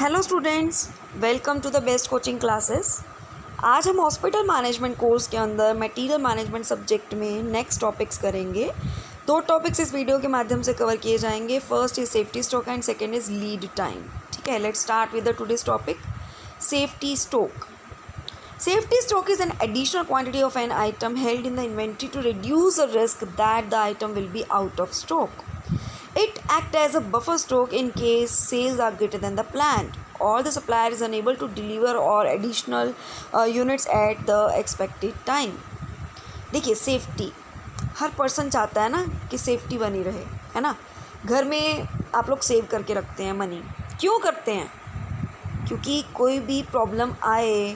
Hello students, welcome to the best coaching classes. आज हम hospital management course के अंदर मटेरियल मैनेजमेंट सब्जेक्ट में नेक्स्ट टॉपिक्स करेंगे। दो टॉपिक्स इस वीडियो के माध्यम से कवर किए जाएंगे। First is safety stock and second is lead time. ठीक है, let's start with the today's topic, safety stock. Safety stock is an additional quantity of an item held in the inventory to reduce the risk that the item will be out of stock. It acts as a buffer stock in case sales are greater than the planned or the supplier is unable to deliver or additional units at the expected time. देखिए, safety हर person चाहता है ना कि safety बनी रहे, है ना। घर में आप लोग सेव करके रखते हैं मनी। क्यों करते हैं? क्योंकि कोई भी प्रॉब्लम आए,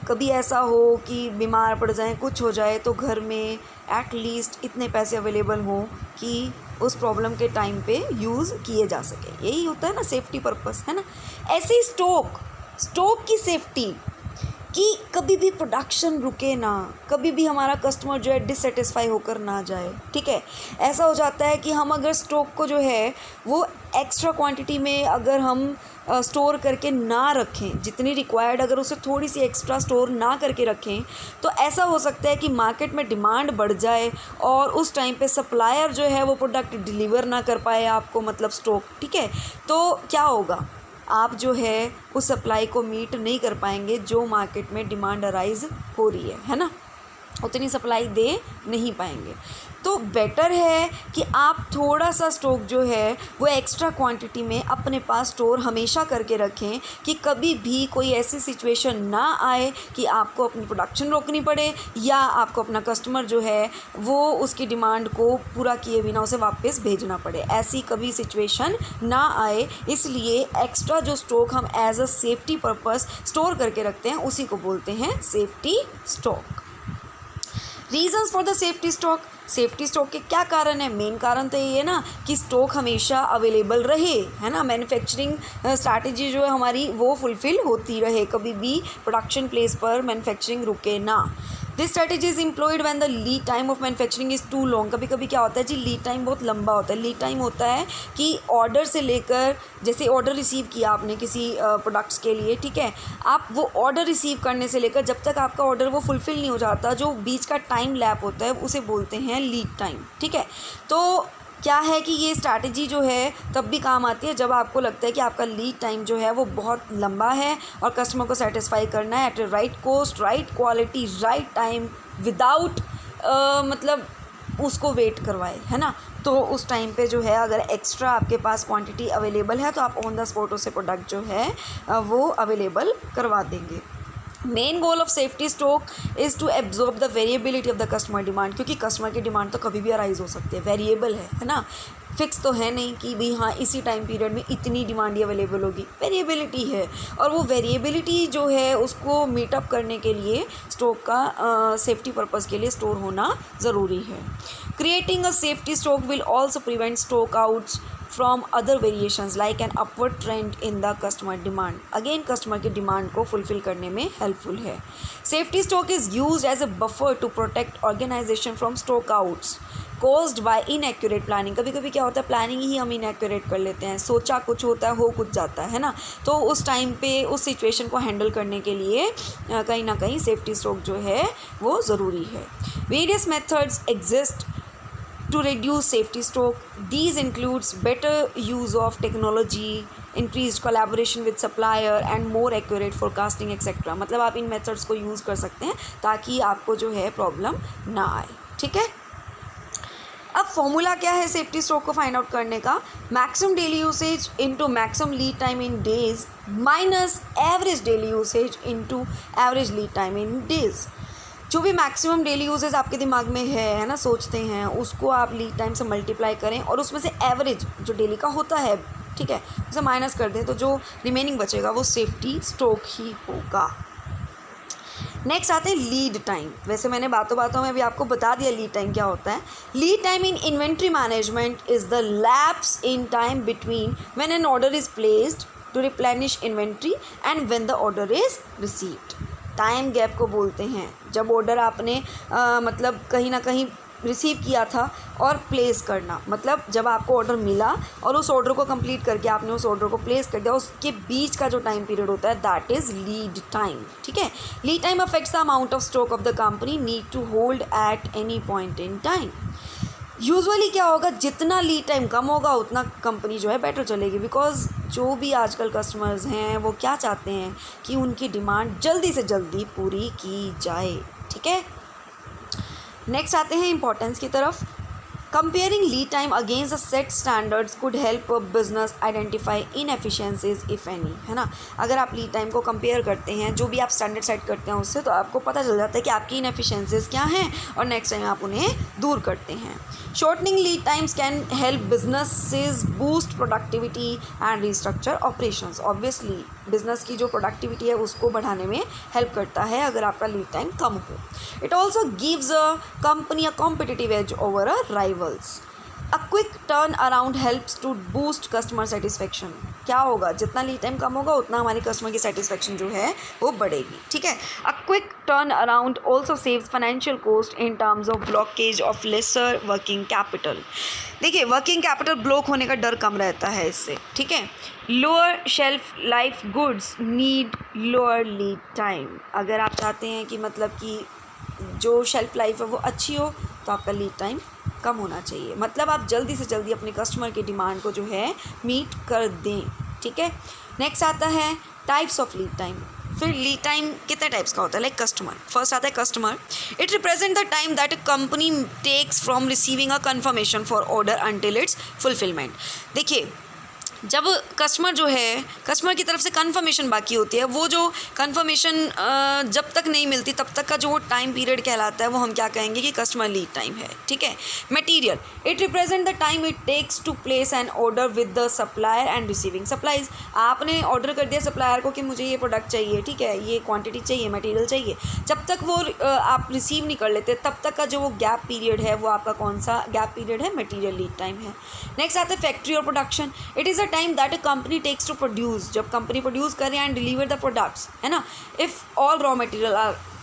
कभी ऐसा हो कि बीमार पड़ जाए, कुछ हो जाए, तो घर में एट लीस्ट इतने पैसे अवेलेबल हों कि उस प्रॉब्लम के टाइम पे यूज़ किए जा सके। यही होता है ना सेफ्टी पर्पस, है ना। ऐसे ही स्टॉक की सेफ्टी कि कभी भी प्रोडक्शन रुके ना, कभी भी हमारा कस्टमर जो है डिससेटिस्फाई होकर ना जाए। ठीक है, ऐसा हो जाता है कि हम अगर स्टॉक को जो है वो एक्स्ट्रा क्वांटिटी में अगर हम स्टोर करके ना रखें, जितनी रिक्वायर्ड, अगर उसे थोड़ी सी एक्स्ट्रा स्टोर ना करके रखें, तो ऐसा हो सकता है कि मार्केट में डिमांड बढ़ जाए और उस टाइम पे सप्लायर जो है वो प्रोडक्ट डिलीवर ना कर पाए आपको, मतलब स्टॉक। ठीक है, तो क्या होगा, आप जो है उस सप्लाई को मीट नहीं कर पाएंगे जो मार्केट में डिमांड अराइज हो रही है ना, उतनी सप्लाई दे नहीं पाएंगे। तो बेटर है कि आप थोड़ा सा स्टॉक जो है वो एक्स्ट्रा क्वांटिटी में अपने पास स्टोर हमेशा करके रखें कि कभी भी कोई ऐसी सिचुएशन ना आए कि आपको अपनी प्रोडक्शन रोकनी पड़े या आपको अपना कस्टमर जो है वो उसकी डिमांड को पूरा किए बिना उसे वापस भेजना पड़े। ऐसी कभी सिचुएशन ना आए, इसलिए एक्स्ट्रा जो स्टॉक हम as a safety purpose store करके रखते हैं उसी को बोलते हैं safety stock. Reasons for the safety stock, safety stock के क्या कारण है? मेन कारण तो ये है ना कि स्टॉक हमेशा अवेलेबल रहे, है ना। मैन्युफैक्चरिंग स्ट्रैटेजी जो है हमारी वो फुलफ़िल होती रहे, कभी भी प्रोडक्शन प्लेस पर मैन्युफैक्चरिंग रुके ना। This strategy is employed when the lead time of manufacturing is too long. कभी कभी क्या होता है जी, लीड टाइम बहुत लंबा होता है। लीड टाइम होता है कि ऑर्डर से लेकर, जैसे ऑर्डर रिसीव किया आपने किसी प्रोडक्ट्स के लिए, ठीक है, आप वो ऑर्डर रिसीव करने से लेकर जब तक आपका ऑर्डर वो फुलफ़िल नहीं हो जाता, जो बीच का टाइम लैप होता है उसे बोलते हैं लीड टाइम। ठीक है, तो क्या है कि ये स्ट्रैटेजी जो है तब भी काम आती है जब आपको लगता है कि आपका लीड टाइम जो है वो बहुत लंबा है और कस्टमर को सेटिस्फाई करना है at right cost, right quality, right time, without मतलब उसको वेट करवाए, है ना। तो उस टाइम पे जो है अगर एक्स्ट्रा आपके पास क्वांटिटी अवेलेबल है तो आप ऑन द स्पॉट उसे प्रोडक्ट जो है वो अवेलेबल करवा देंगे। Main goal of safety stock is to absorb the variability of the customer demand, क्योंकि कस्टमर की डिमांड तो कभी भी अराइज हो सकती है, वेरिएबल है ना। फिक्स तो है नहीं कि भाई हाँ इसी टाइम पीरियड में इतनी डिमांड ही अवेलेबल होगी, वेरिएबिलिटी है। और वो वेरिएबिलिटी जो है उसको मीटअप करने के लिए स्टॉक का सेफ्टी पर्पज़ के लिए स्टोर होना ज़रूरी है। Creating a safety stock will also prevent stock outs from other variations like an upward trend in the customer demand. Again, customer की डिमांड को फुलफ़िल करने में हेल्पफुल है। Safety stock is used as a buffer to protect organisation from stock outs caused by inaccurate planning. कभी कभी क्या होता है, प्लानिंग ही हम इनएक्यूरेट कर लेते हैं, सोचा कुछ होता है, हो कुछ जाता है ना। तो उस टाइम पे उस सिचुएशन को हैंडल करने के लिए कहीं ना कहीं सेफ्टी स्टॉक जो है वो ज़रूरी है। Various methods exist to reduce safety stock. These includes better use of technology, increased collaboration with supplier and more accurate forecasting etc. मतलब आप इन मेथड्स को यूज़ कर सकते हैं ताकि आपको जो है प्रॉब्लम ना आए। ठीक है, अब फॉर्मूला क्या है सेफ्टी स्टॉक को फाइंड आउट करने का? Maximum daily usage into maximum lead time इन days minus average daily usage into average lead time इन डेज। जो भी मैक्सिमम डेली यूजेस आपके दिमाग में है ना, सोचते हैं, उसको आप लीड टाइम से मल्टीप्लाई करें और उसमें से एवरेज जो डेली का होता है, ठीक है, उसे माइनस कर दें, तो जो रिमेनिंग बचेगा वो सेफ्टी स्टॉक ही होगा। नेक्स्ट आते हैं लीड टाइम। वैसे मैंने बातों बातों में भी आपको बता दिया लीड टाइम क्या होता है। Lead time in inventory management is the lapse in time between when an order is placed to replenish inventory and when the order is received. Time gap को बोलते हैं जब ऑर्डर आपने मतलब कहीं ना कहीं रिसीव किया था और प्लेस करना, मतलब जब आपको ऑर्डर मिला और उस ऑर्डर को कंप्लीट करके आपने उस ऑर्डर को प्लेस कर दिया, उसके बीच का जो टाइम पीरियड होता है दैट इज़ लीड टाइम। ठीक है, lead time affects the amount of stock of the company need to hold at any point in time. Usually क्या होगा, जितना लीड टाइम कम होगा उतना कंपनी जो है बेटर चलेगी, बिकॉज जो भी आजकल कस्टमर्स हैं वो क्या चाहते हैं कि उनकी डिमांड जल्दी से जल्दी पूरी की जाए। ठीक है, नेक्स्ट आते हैं इंपॉर्टेंस की तरफ। Comparing lead time against the set standards could help business identify inefficiencies if any, है ना। अगर आप लीड टाइम को कंपेयर करते हैं, जो भी आप स्टैंडर्ड सेट करते हैं उससे, तो आपको पता चल जाता है कि आपकी इनएफिशिएंसीज क्या हैं और नेक्स्ट टाइम आप उन्हें दूर करते हैं। Shortening lead times can help businesses boost productivity and restructure operations. Obviously business की जो प्रोडक्टिविटी है उसको बढ़ाने में हेल्प करता है अगर आपका लीड टाइम कम हो। It also gives a company a competitive edge over a rivals. A quick turn around helps to boost customer satisfaction. क्या होगा, जितना लीड टाइम कम होगा उतना हमारी कस्टमर की सेटिस्फेक्शन जो है वो बढ़ेगी। ठीक है, a quick turn around also saves financial cost in terms of blockage of lesser working capital. देखिए, वर्किंग कैपिटल ब्लॉक होने का डर कम रहता है इससे। ठीक है, lower shelf life goods need lower lead time. अगर आप चाहते हैं कि मतलब कि जो शेल्फ लाइफ है वो अच्छी हो तो आपका लीड टाइम कम होना चाहिए, मतलब आप जल्दी से जल्दी अपने कस्टमर की डिमांड को जो है मीट कर दें। ठीक है, नेक्स्ट आता है टाइप्स ऑफ लीड टाइम। फिर लीड टाइम कितने टाइप्स का होता है, लाइक कस्टमर। फर्स्ट आता है customer. It represent the time that a company takes from receiving a confirmation for order until its fulfilment. देखिए, जब कस्टमर जो है, कस्टमर की तरफ से कंफर्मेशन बाकी होती है, वो जो कंफर्मेशन जब तक नहीं मिलती तब तक का जो टाइम पीरियड कहलाता है वो हम क्या कहेंगे कि कस्टमर लीड टाइम है। ठीक है, material. It represent the time it takes to place an order with the supplier and receiving supplies. आपने ऑर्डर कर दिया सप्लायर को कि मुझे ये प्रोडक्ट चाहिए, ठीक है, ये क्वांटिटी चाहिए, मटेरियल चाहिए, जब तक वो आप रिसीव नहीं कर लेते तब तक का जो वो गैप पीरियड है वो आपका कौन सा गैप पीरियड है, मटेरियल लीड टाइम है। नेक्स्ट आता है फैक्ट्री और production. It is time that a company takes to produce, जब कंपनी प्रोड्यूस करे एंड डिलीवर द प्रोडक्ट्स, है ना, if all raw material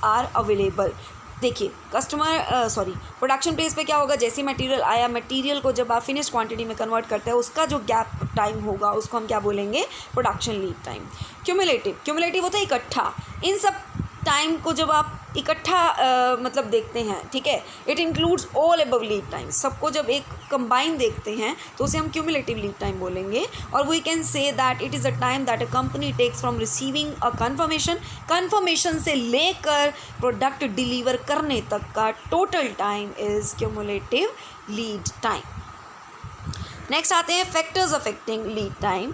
are available. देखिए, प्रोडक्शन प्लेस पे क्या होगा, जैसे मटेरियल आया, मटेरियल को जब आप फिनिश क्वांटिटी में कन्वर्ट करते हैं उसका जो गैप टाइम होगा उसको हम क्या बोलेंगे, प्रोडक्शन लीड टाइम। क्यूमुलेटिव होता है इकट्ठा। इन सब टाइम को जब आप इकट्ठा मतलब देखते हैं, ठीक है, it includes all above lead time, सबको जब एक कंबाइन देखते हैं तो उसे हम क्यूमुलेटिव लीड टाइम बोलेंगे। और we can say that it is a time that a company takes from receiving a confirmation से लेकर प्रोडक्ट डिलीवर करने तक का total time is cumulative lead time. Next आते हैं factors affecting lead time.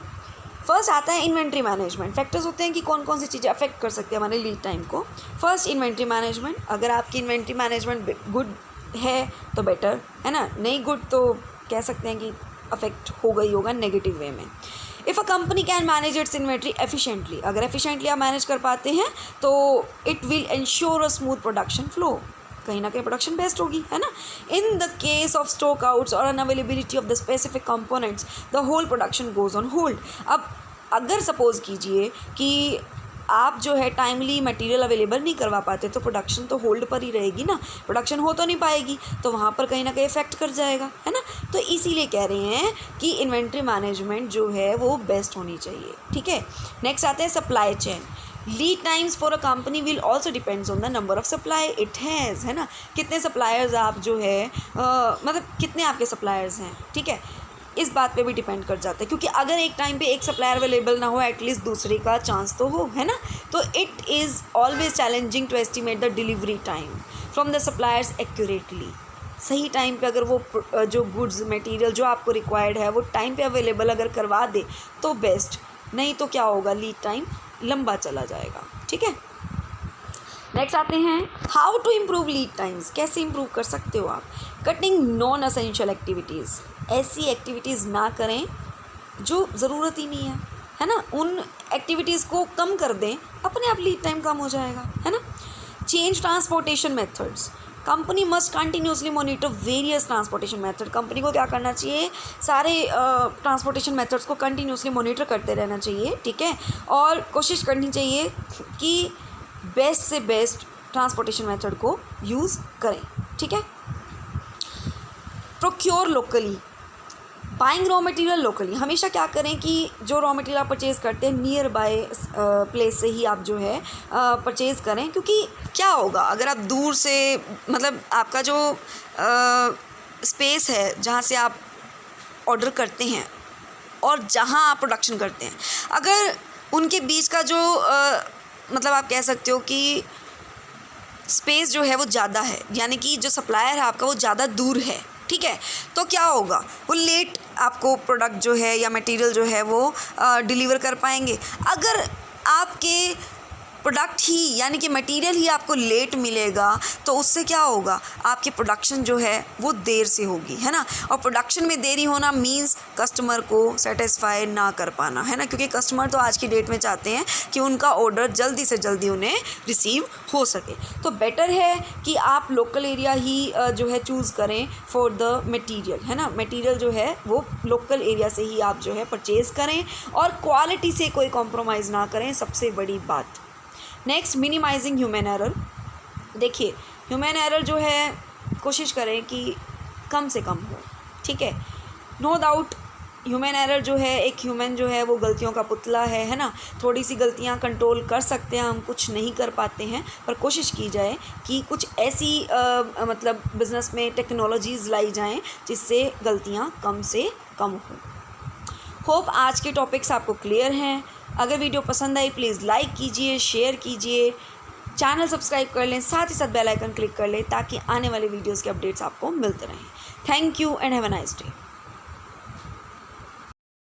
First आता है इन्वेंट्री मैनेजमेंट। फैक्टर्स होते हैं कि कौन कौन सी चीज़ें अफेक्ट कर सकती है हमारे लीड टाइम को। First, inventory management. अगर आपकी इन्वेंट्री मैनेजमेंट गुड है तो बेटर, है ना, नहीं गुड तो कह सकते हैं कि अफेक्ट होगा ही होगा नेगेटिव वे में। If a company can manage its inventory efficiently, अगर एफिशिएंटली आप मैनेज कर पाते हैं तो it will ensure a smooth production flow, कहीं ना कहीं प्रोडक्शन बेस्ट होगी, है ना। In the case of stock outs और unavailability of the specific components the whole production goes on hold. अब अगर सपोज कीजिए कि आप जो है टाइमली मटेरियल अवेलेबल नहीं करवा पाते तो प्रोडक्शन तो होल्ड पर ही रहेगी ना, प्रोडक्शन हो तो नहीं पाएगी, तो वहाँ पर कहीं ना कहीं इफेक्ट कर जाएगा, है ना। तो इसीलिए कह रहे हैं कि इन्वेंट्री मैनेजमेंट जो है वो बेस्ट होनी चाहिए। ठीक है, नेक्स्ट आते हैं supply chain. Lead times for a company will also depends on the number of supply it has, है ना, कितने सप्लायर्स आप जो है मतलब कितने आपके सप्लायर्स हैं, ठीक है, इस बात पे भी डिपेंड कर जाता है, क्योंकि अगर एक टाइम पे एक सप्लायर अवेलेबल ना हो एटलीस्ट दूसरे का चांस तो हो, है ना। तो it is always challenging to estimate the delivery time from the suppliers accurately. सही टाइम पे अगर वो जो गुड्स मटेरियल जो आपको रिक्वायर्ड है वो टाइम पे अवेलेबल अगर करवा दे तो बेस्ट, नहीं तो क्या होगा, लीड टाइम लंबा चला जाएगा। ठीक है, नेक्स्ट आते हैं how to improve lead times. कैसे इम्प्रूव कर सकते हो आप? कटिंग नॉन असेंशियल एक्टिविटीज़, ऐसी एक्टिविटीज़ ना करें जो ज़रूरत ही नहीं है ना, उन एक्टिविटीज़ को कम कर दें, अपने आप लीड टाइम कम हो जाएगा, है ना। Change transportation methods. Company must continuously monitor various transportation method. Company को क्या करना चाहिए, सारे ट्रांसपोर्टेशन मेथड्स को कंटिन्यूसली मॉनिटर करते रहना चाहिए, ठीक है, और कोशिश करनी चाहिए कि बेस्ट से बेस्ट ट्रांसपोर्टेशन मेथड को यूज़ करें। ठीक है, procure locally, buying raw material locally. हमेशा क्या करें कि जो रॉ मटेरियल आप परचेज़ करते हैं नियर बाय प्लेस से ही आप जो है परचेज़ करें, क्योंकि क्या होगा अगर आप दूर से, मतलब आपका जो स्पेस है जहाँ से आप ऑर्डर करते हैं और जहाँ आप प्रोडक्शन करते हैं, अगर उनके बीच का जो मतलब आप कह सकते हो कि स्पेस जो है वो ज़्यादा है, यानी कि जो सप्लायर है आपका वो ज़्यादा दूर है, ठीक है, तो क्या होगा, वो लेट आपको प्रोडक्ट जो है या मटेरियल जो है वो डिलीवर कर पाएंगे। अगर आपके प्रोडक्ट ही यानी कि मटेरियल ही आपको लेट मिलेगा तो उससे क्या होगा, आपकी प्रोडक्शन जो है वो देर से होगी, है ना। और प्रोडक्शन में देरी होना मींस कस्टमर को सेटिस्फाई ना कर पाना, है ना, क्योंकि कस्टमर तो आज की डेट में चाहते हैं कि उनका ऑर्डर जल्दी से जल्दी उन्हें रिसीव हो सके। तो बेटर है कि आप लोकल एरिया ही जो है चूज़ करें फॉर द मटीरियल, है ना। मटीरियल जो है वो लोकल एरिया से ही आप जो है परचेज़ करें और क्वालिटी से कोई कॉम्प्रोमाइज़ ना करें, सबसे बड़ी बात। Next, minimising human error. देखिए ह्यूमन एरर जो है कोशिश करें कि कम से कम हो, ठीक है। नो डाउट ह्यूमन एरर जो है, एक ह्यूमन जो है वो गलतियों का पुतला है ना। थोड़ी सी गलतियां कंट्रोल कर सकते हैं हम, कुछ नहीं कर पाते हैं, पर कोशिश की जाए कि कुछ ऐसी मतलब बिज़नेस में टेक्नोलॉजीज़ लाई जाएं जिससे गलतियां कम से कम हों। होप आज के टॉपिक्स आपको क्लियर हैं। अगर वीडियो पसंद आई प्लीज़ लाइक कीजिए, शेयर कीजिए, चैनल सब्सक्राइब कर लें, साथ ही साथ बेल आइकन क्लिक कर लें ताकि आने वाले वीडियोस के अपडेट्स आपको मिलते रहें। Thank you and have a nice day.